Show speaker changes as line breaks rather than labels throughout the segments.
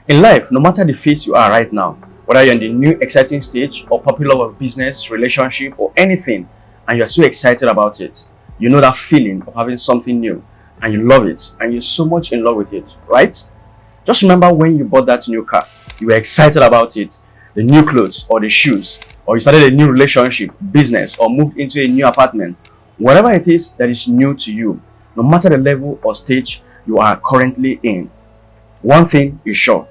In life, no matter the phase you are right now, whether you're in the new exciting stage or popular with business, relationship, or anything, and you're so excited about it, you know that feeling of having something new and you love it and you're so much in love with it, right? Just remember when you bought that new car, you were excited about it, the new clothes or the shoes, or you started a new relationship, business, or moved into a new apartment. Whatever it is that is new to you, no matter the level or stage you are currently in, one thing is sure.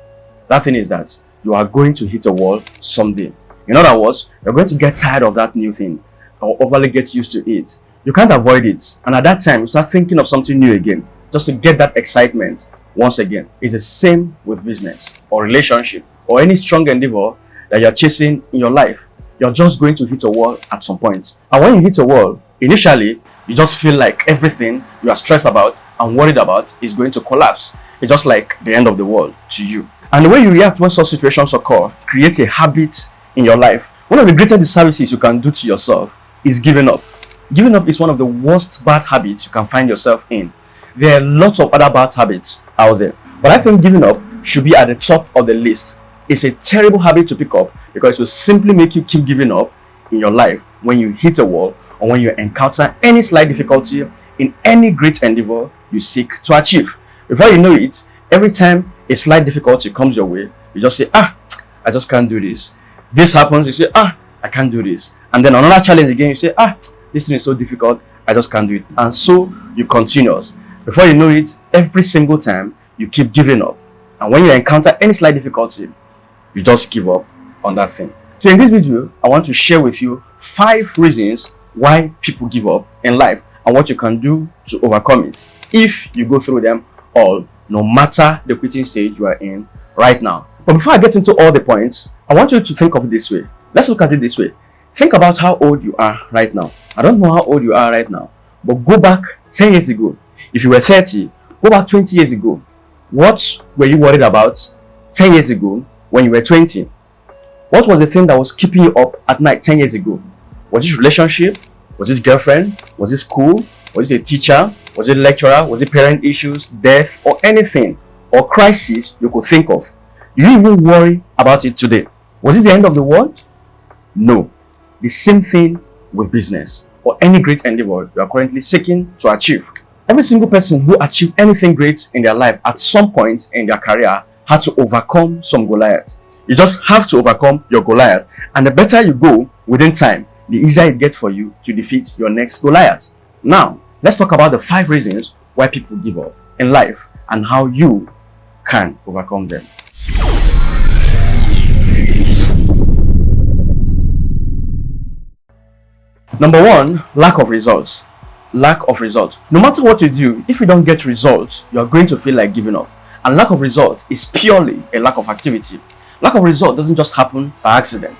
That thing is that you are going to hit a wall someday. In other words, you're going to get tired of that new thing or overly get used to it. You can't avoid it. And at that time, you start thinking of something new again, just to get that excitement once again. It's the same with business or relationship or any strong endeavor that you're chasing in your life. You're just going to hit a wall at some point. And when you hit a wall, initially, you just feel like everything you are stressed about and worried about is going to collapse. It's just like the end of the world to you. And the way you react when such situations occur creates a habit in your life. One of the greatest disservices you can do to yourself is giving up. Giving up is one of the worst bad habits you can find yourself in. There are lots of other bad habits out there, but I think giving up should be at the top of the list. It's a terrible habit to pick up because it will simply make you keep giving up in your life when you hit a wall or when you encounter any slight difficulty in any great endeavor you seek to achieve. Before you know it, every time a slight difficulty comes your way, you just say, I just can't do this. This happens, you say, I can't do this. And then another challenge again, you say, this thing is so difficult, I just can't do it. And so you continue. Before you know it, every single time you keep giving up. And when you encounter any slight difficulty, you just give up on that thing. So in this video, I want to share with you 5 reasons why people give up in life and what you can do to overcome it if you go through them all, no matter the quitting stage you are in right now. But before I get into all the points, I want you to think of it this way. Let's look at it this way. Think about how old you are right now. I don't know how old you are right now, but go back 10 years ago. If you were 30, go back 20 years ago. What were you worried about 10 years ago when you were 20? What was the thing that was keeping you up at night 10 years ago? Was it relationship? Was it girlfriend? Was it school? Was it a teacher? Was it lecturer? Was it parent issues, death, or anything or crisis you could think of? Do you even worry about it today? Was it the end of the world? No. The same thing with business or any great endeavor you are currently seeking to achieve. Every single person who achieved anything great in their life at some point in their career had to overcome some Goliath. You just have to overcome your Goliath. And the better you go within time, the easier it gets for you to defeat your next Goliath. Now, let's talk about the 5 reasons why people give up in life and how you can overcome them. Number 1, lack of results. Lack of results. No matter what you do, if you don't get results, you are going to feel like giving up. And lack of results is purely a lack of activity. Lack of result doesn't just happen by accident.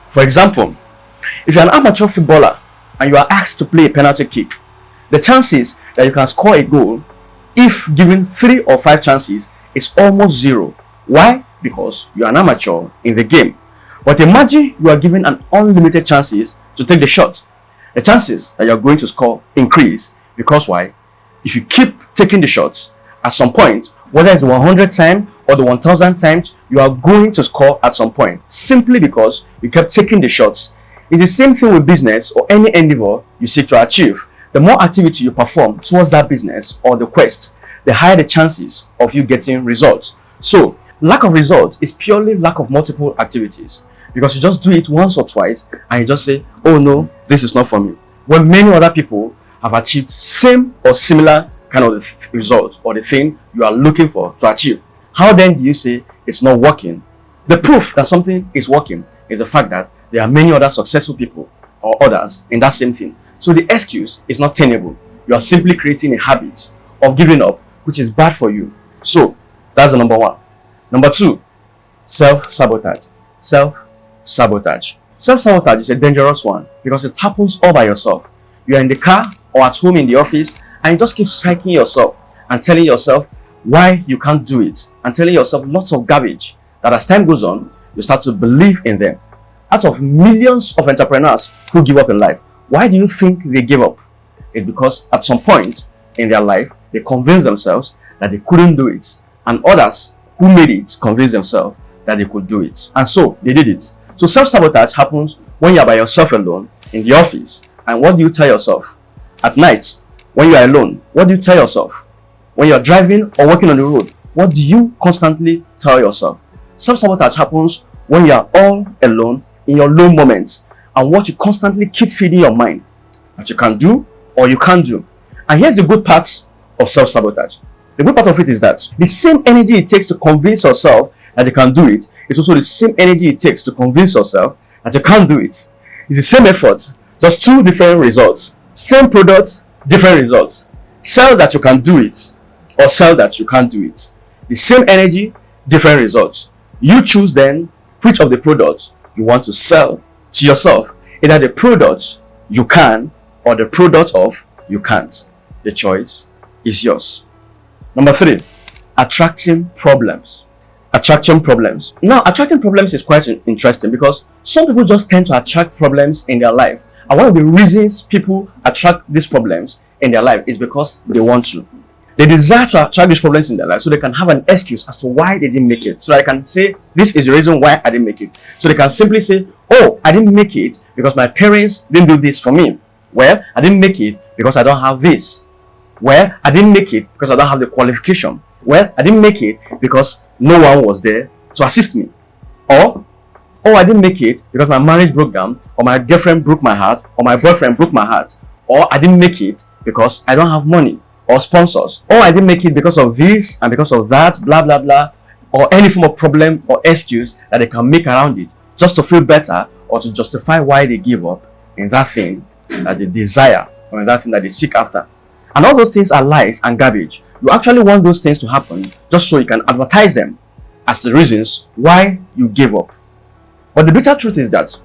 For example, if you're an amateur footballer and you are asked to play a penalty kick, the chances that you can score a goal, if given 3 or 5 chances, is almost 0. Why? Because you are an amateur in the game. But imagine you are given an unlimited chances to take the shot. The chances that you're going to score increase because why? If you keep taking the shots, at some point, whether it's the 100th time or the 1000th times, you are going to score at some point simply because you kept taking the shots. It's the same thing with business or any endeavor you seek to achieve. The more activity you perform towards that business or the quest, the higher the chances of you getting results. So, lack of results is purely lack of multiple activities because you just do it once or twice and you just say, oh no, this is not for me. When many other people have achieved same or similar kind of result or the thing you are looking for to achieve. How then do you say it's not working? The proof that something is working is the fact that there are many other successful people or others in that same thing. So the excuse is not tenable. You are simply creating a habit of giving up, which is bad for you. So that's the number 1. Number 2, self-sabotage. Self-sabotage. Self-sabotage is a dangerous one because it happens all by yourself. You are in the car or at home in the office and you just keep psyching yourself and telling yourself why you can't do it and telling yourself lots of garbage that as time goes on, you start to believe in them. Out of millions of entrepreneurs who give up in life, why do you think they give up? It's because at some point in their life, they convinced themselves that they couldn't do it. And others who made it convince themselves that they could do it. And so they did it. So self-sabotage happens when you're by yourself alone in the office. And what do you tell yourself? At night, when you are alone, what do you tell yourself? When you're driving or walking on the road, what do you constantly tell yourself? Self-sabotage happens when you are all alone in your low moments and what you constantly keep feeding your mind that you can do or you can't do. And here's the good part of self-sabotage. The good part of it is that the same energy it takes to convince yourself that you can do it is also the same energy it takes to convince yourself that you can't do it. It's the same effort, just two different results. Same product, different results. Sell that you can do it or sell that you can't do it. The same energy, different results. You choose then which of the products you want to sell to yourself. Either the product you can or the product of you can't. The choice is yours. Number 3, attracting problems. Attracting problems. Now, attracting problems is quite interesting because some people just tend to attract problems in their life. And one of the reasons people attract these problems in their life is because they want to. They desire to attract these problems in their life so they can have an excuse as to why they didn't make it. So I can say, this is the reason why I didn't make it. So they can simply say, oh, I didn't make it because my parents didn't do this for me. Well, I didn't make it because I don't have this. Well, I didn't make it because I don't have the qualification. Well, I didn't make it because no one was there to assist me. Or, oh, I didn't make it because my marriage broke down, or my girlfriend broke my heart, or my boyfriend broke my heart. Or I didn't make it because I don't have money or sponsors. Or I didn't make it because of this and because of that, blah, blah, blah. Or any form of problem or excuse that they can make around it just to feel better or to justify why they give up in that thing that they desire or in that thing that they seek after. And all those things are lies and garbage. You actually want those things to happen just so you can advertise them as the reasons why you gave up. But the bitter truth is that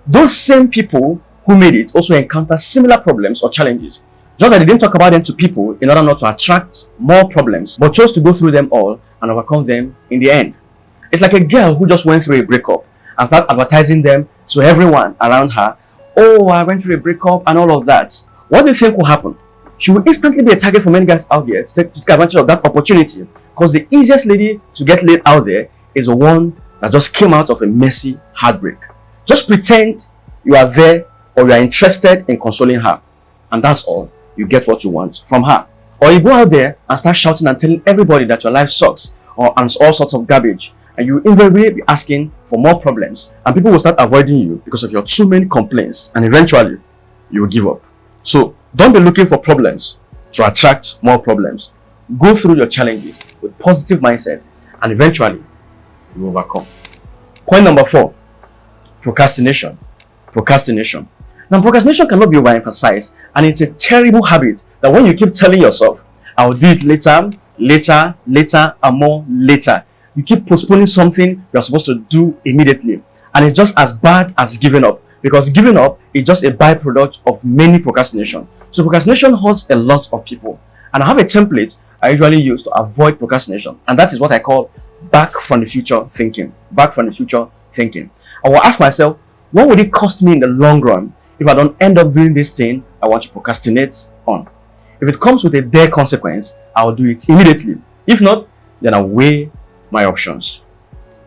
those same people who made it also encounter similar problems or challenges. Just that they didn't talk about them to people in order not to attract more problems, but chose to go through them all and overcome them in the end. It's like a girl who just went through a breakup and started advertising them to everyone around her. Oh, I went through a breakup and all of that. What do you think will happen? She will instantly be a target for many guys out there to take advantage of that opportunity, because the easiest lady to get laid out there is the one that just came out of a messy heartbreak. Just pretend you are there or you are interested in consoling her, and that's all. You get what you want from her. Or you go out there and start shouting and telling everybody that your life sucks or and all sorts of garbage, and you invariably be asking for more problems, and people will start avoiding you because of your too many complaints, and eventually you will give up. So don't be looking for problems to attract more problems. Go through your challenges with positive mindset and eventually you will overcome. Point number 4, procrastination. Procrastination. Now, procrastination cannot be overemphasized, and it's a terrible habit that when you keep telling yourself, I'll do it later, later, later, and more later, you keep postponing something you're supposed to do immediately. And it's just as bad as giving up, because giving up is just a byproduct of many procrastination. So procrastination hurts a lot of people. And I have a template I usually use to avoid procrastination, and that is what I call back from the future thinking. Back from the future thinking. I will ask myself, what would it cost me in the long run if I don't end up doing this thing I want to procrastinate on? If it comes with a dire consequence, I'll do it immediately. If not, then I'll weigh my options.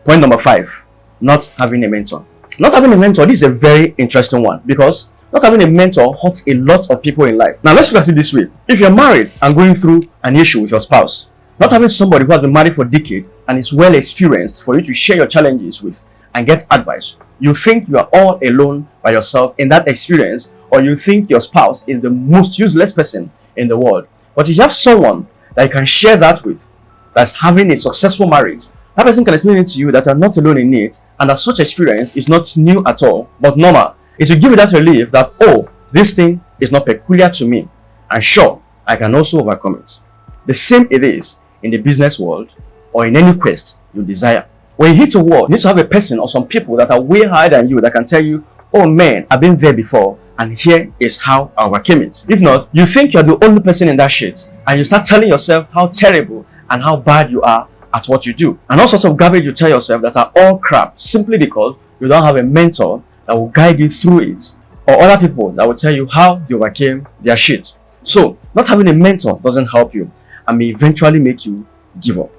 Point number 5, not having a mentor. Not having a mentor, this is a very interesting one, because not having a mentor hurts a lot of people in life. Now, let's look at it this way. If you're married and going through an issue with your spouse, not having somebody who has been married for a decade and is well experienced for you to share your challenges with and get advice, you think you are all alone by yourself in that experience, or you think your spouse is the most useless person in the world. But if you have someone that you can share that with, that's having a successful marriage, that person can explain it to you that you are not alone in it, and that such experience is not new at all, but normal. It will give you that relief that, oh, this thing is not peculiar to me, and sure, I can also overcome it. The same it is in the business world or in any quest you desire. When you hit a wall, you need to have a person or some people that are way higher than you that can tell you, oh man, I've been there before, and here is how I overcame it. If not, you think you're the only person in that shit, and you start telling yourself how terrible and how bad you are at what you do. And all sorts of garbage you tell yourself that are all crap, simply because you don't have a mentor that will guide you through it, or other people that will tell you how they overcame their shit. So, not having a mentor doesn't help you and may eventually make you give up.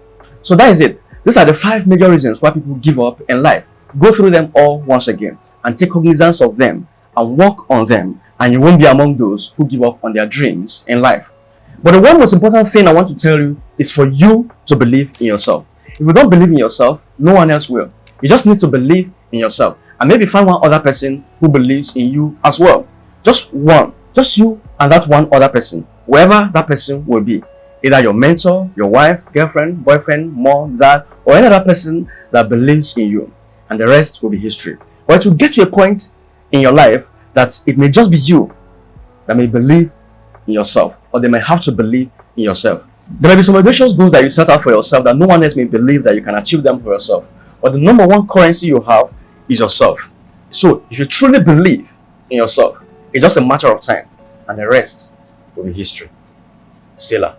So that is it. These are the 5 major reasons why people give up in life. Go through them all once again and take cognizance of them and work on them, and you won't be among those who give up on their dreams in life. But the one most important thing I want to tell you is for you to believe in yourself. If you don't believe in yourself, no one else will. You just need to believe in yourself, and maybe find one other person who believes in you as well. Just one. Just you and that one other person, whoever that person will be. Either your mentor, your wife, girlfriend, boyfriend, mom, dad, or any other person that believes in you. And the rest will be history. But to get to a point in your life that it may just be you that may believe in yourself, or they may have to believe in yourself. There may be some ambitious goals that you set out for yourself that no one else may believe that you can achieve them for yourself. But the number one currency you have is yourself. So if you truly believe in yourself, it's just a matter of time, and the rest will be history. Selah.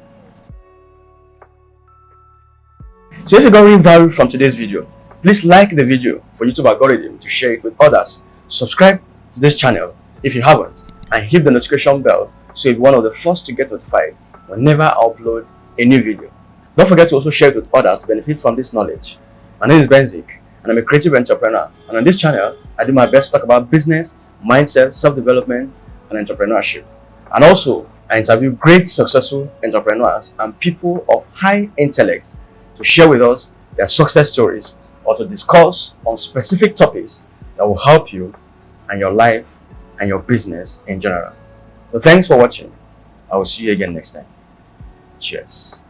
So if you got real value from today's video, please like the video for YouTube algorithm to share it with others. Subscribe to this channel if you haven't, and hit the notification bell so you'll be one of the first to get notified whenever I upload a new video. Don't forget to also share it with others to benefit from this knowledge. My name is Benzik, and I'm a creative entrepreneur, and on this channel I do my best to talk about business, mindset, self-development, and entrepreneurship. And also, I interview great successful entrepreneurs and people of high intellect to share with us their success stories, or to discuss on specific topics that will help you and your life and your business in general. So thanks for watching. I will see you again next time. Cheers.